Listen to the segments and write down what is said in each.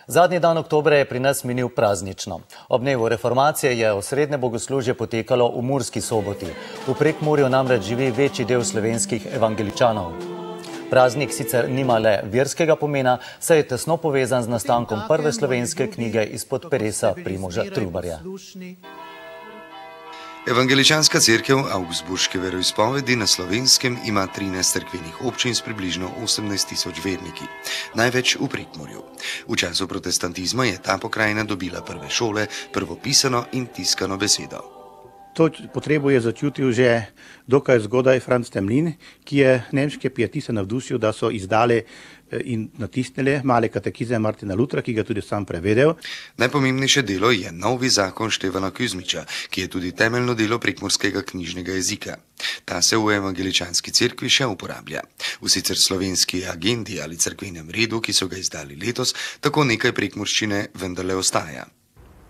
Zadnji dan oktobra je pri nas minil praznično. Ob dnevu reformacije je osrednje bogoslužje potekalo v Murski Soboti. V Prekmurju namreč živi večji del slovenskih evangeličanov. Praznik sicer nima le verskega pomena, saj je tesno povezan z nastankom prve slovenske knjige izpod peresa Primoža Trubarja. Evangeličanska cerkev Augsburške veroizpovedi na Slovenskem ima 13 cerkvenih občin s približno 18.000 verniki, največ v Prekmurju. V času protestantizma je ta pokrajina dobila prve šole, prvo pisano in tiskano besedo. To potrebo je začutil že dokaj zgodaj Franz Temlin, ki je nemške pietiste navdušil, da so izdali in natisnili male katekizme Martina Lutra, ki ga tudi sam prevedel. Najpomembnejše delo je novi zakon Števana Kuzmiča, ki je tudi temeljno delo prekmurskega knjižnega jezika. Ta se v evangeličanski cerkvi še uporablja. V sicer slovenski agendi ali cerkvenem redu, ki so ga izdali letos, tako nekaj prekmurščine vendarle ostaja.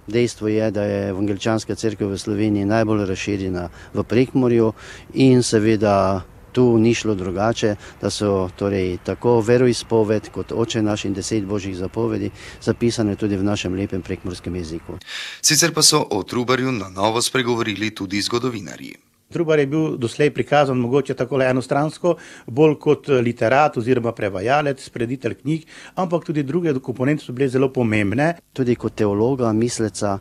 Dejstvo je, da je evangeličanska cerkev v Sloveniji najbolj razširjena v Prekmurju in seveda tu ni šlo drugače, da so torej tako veroizpoved kot Oče naš in 10 božjih zapovedi zapisane tudi v našem lepem prekmurskem jeziku. Sicer pa so o Trubarju na novo spregovorili tudi zgodovinarji. Trubar je bil doslej prikazan mogoče takole enostransko, bolj kot literat oziroma prevajalec, spreditelj knjig, ampak tudi druge komponente so bile zelo pomembne. Tudi kot teologa, misleca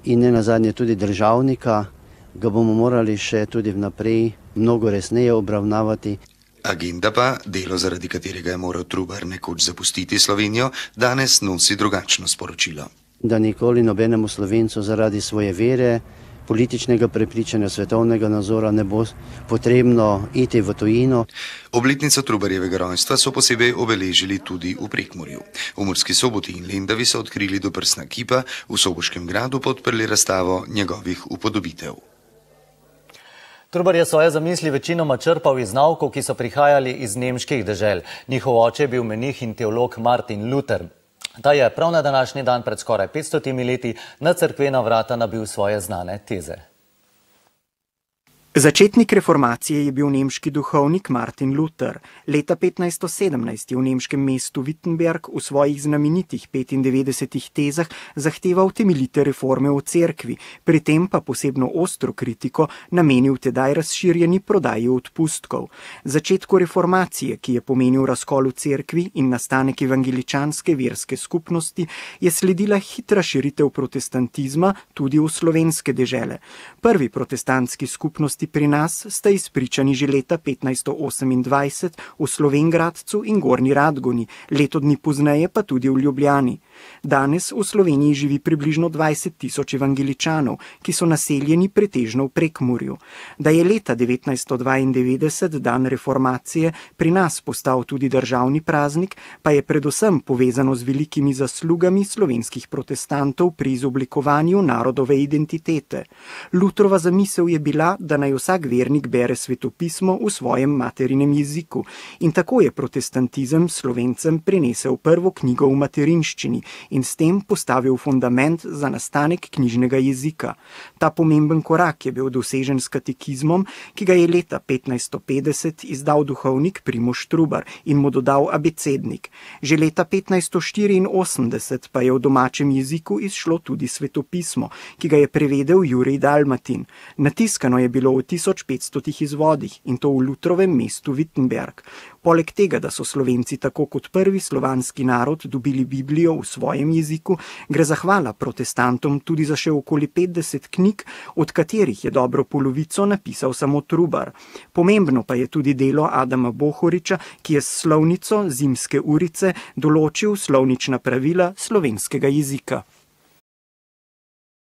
in ne nazadnje tudi državnika ga bomo morali še tudi vnaprej mnogo resneje obravnavati. Agenda pa, delo zaradi katerega je moral Trubar nekoč zapustiti Slovenijo, danes nosi drugačno sporočilo. Da nikoli nobenemu Slovencu zaradi svoje vere, političnega prepričanja, svetovnega nazora ne bo potrebno iti v tujino. Obletnico Trubarjevega rojstva so posebej obeležili tudi v Prekmurju. V Murski Soboti in Lendavi so odkrili doprsna kipa, v Soboškem gradu pa odprli razstavo njegovih upodobitev. Trubar je svoje zamisli večinoma črpal iz naukov, ki so prihajali iz nemških dežel. Njihov oče je bil menih in teolog Martin Luther. Ta je prav na današnji dan pred skoraj 500 leti na cerkvena vrata nabil svoje znane teze. Začetnik reformacije je bil nemški duhovnik Martin Luther. Leta 1517 je v nemškem mestu Wittenberg v svojih znamenitih 95 tezah zahteval temeljite reforme v cerkvi, pri tem pa posebno ostro kritiko namenil tedaj razširjeni prodaji odpustkov. Začetku reformacije, ki je pomenil razkol v cerkvi in nastanek evangeličanske verske skupnosti, je sledila hitra širitev protestantizma tudi v slovenske dežele. Prvi protestantski skupnosti pri nas sta izpričani že leta 1528 v Slovengradcu in Gornji Radgoni, leto dni pozneje pa tudi v Ljubljani. Danes v Sloveniji živi približno 20.000 evangeličanov, ki so naseljeni pretežno v Prekmurju. Da je leta 1992 dan reformacije pri nas postal tudi državni praznik, pa je predvsem povezano z velikimi zaslugami slovenskih protestantov pri izoblikovanju narodove identitete. Lutrova zamisel je bila, da naj vsak vernik bere svetopismo v svojem materinem jeziku in tako je protestantizem Slovencem prinesel prvo knjigo v materinščini in s tem postavil fundament za nastanek knjižnega jezika. Ta pomemben korak je bil dosežen s katekizmom, ki ga je leta 1550 izdal duhovnik Primož Trubar in mu dodal abecednik. Že leta 1584 pa je v domačem jeziku izšlo tudi svetopismo, ki ga je prevedel Jurij Dalmatin. Natiskano je bilo v 1500 izvodih in to v Lutrovem mestu Wittenberg. Poleg tega, da so Slovenci tako kot prvi slovanski narod dobili Biblijo v svojem jeziku, gre zahvala protestantom tudi za še okoli 50 knjig, od katerih je dobro polovico napisal samo Trubar. Pomembno pa je tudi delo Adama Bohoriča, ki je s slovnico Zimske urice določil slovnična pravila slovenskega jezika.